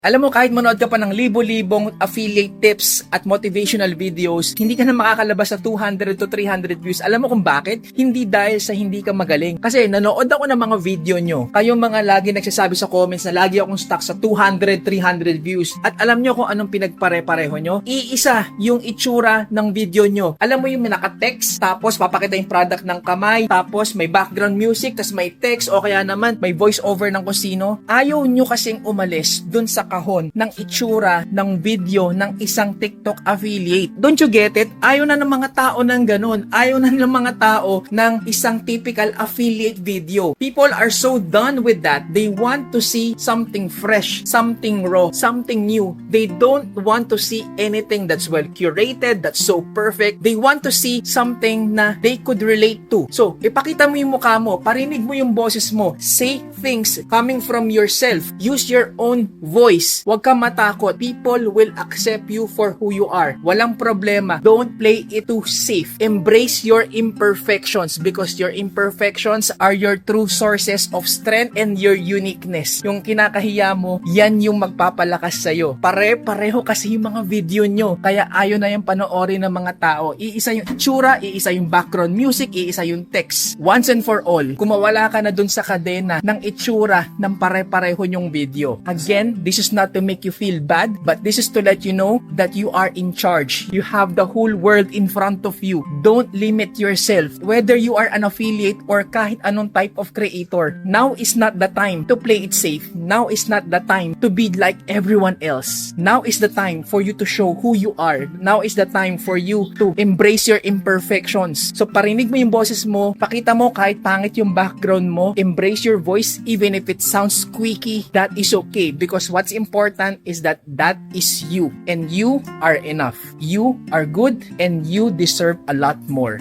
Alam mo, kahit manood ka pa ng libo-libong affiliate tips at motivational videos, hindi ka na makakalabas sa 200 to 300 views. Alam mo kung bakit? Hindi dahil sa hindi ka magaling. Kasi nanood ako ng mga video nyo. Kayong mga lagi nagsasabi sa comments na lagi akong stuck sa 200, 300 views. At alam nyo kung anong pinagpare-pareho nyo? Iisa yung itsura ng video nyo. Alam mo yung naka-text, tapos papakita yung product ng kamay, tapos may background music, tapos may text, o kaya naman may voice over ng kung sino. Ayaw nyo kasing umalis dun sa kahon ng itsura ng video ng isang TikTok affiliate. Don't you get it? Ayaw na ng mga tao ng ganun. Ayaw na ng mga tao ng isang typical affiliate video. People are so done with that. They want to see something fresh, something raw, something new. They don't want to see anything that's well curated, that's so perfect. They want to see something na they could relate to. So, ipakita mo yung mukha mo, parinig mo yung boses mo, say things coming from yourself. Use your own voice. Huwag kang matakot. People will accept you for who you are. Walang problema. Don't play it too safe. Embrace your imperfections because your imperfections are your true sources of strength and your uniqueness. Yung kinakahiya mo, yan yung magpapalakas sa'yo. Pare-pareho kasi yung mga video nyo. Kaya ayaw na yung panoorin ng mga tao. Iisa yung itsura, iisa yung background music, iisa yung text. Once and for all, kumawala ka na dun sa kadena ng itsura ng pare-pareho nyong video. Again, this is not to make you feel bad, but this is to let you know that you are in charge. You have the whole world in front of you. Don't limit yourself. Whether you are an affiliate or kahit anong type of creator, now is not the time to play it safe. Now is not the time to be like everyone else. Now is the time for you to show who you are. Now is the time for you to embrace your imperfections. So parinig mo yung boses mo, pakita mo kahit pangit yung background mo, embrace your voice even if it sounds squeaky, that is okay because what's important is that is you and you are enough. You are good and you deserve a lot more.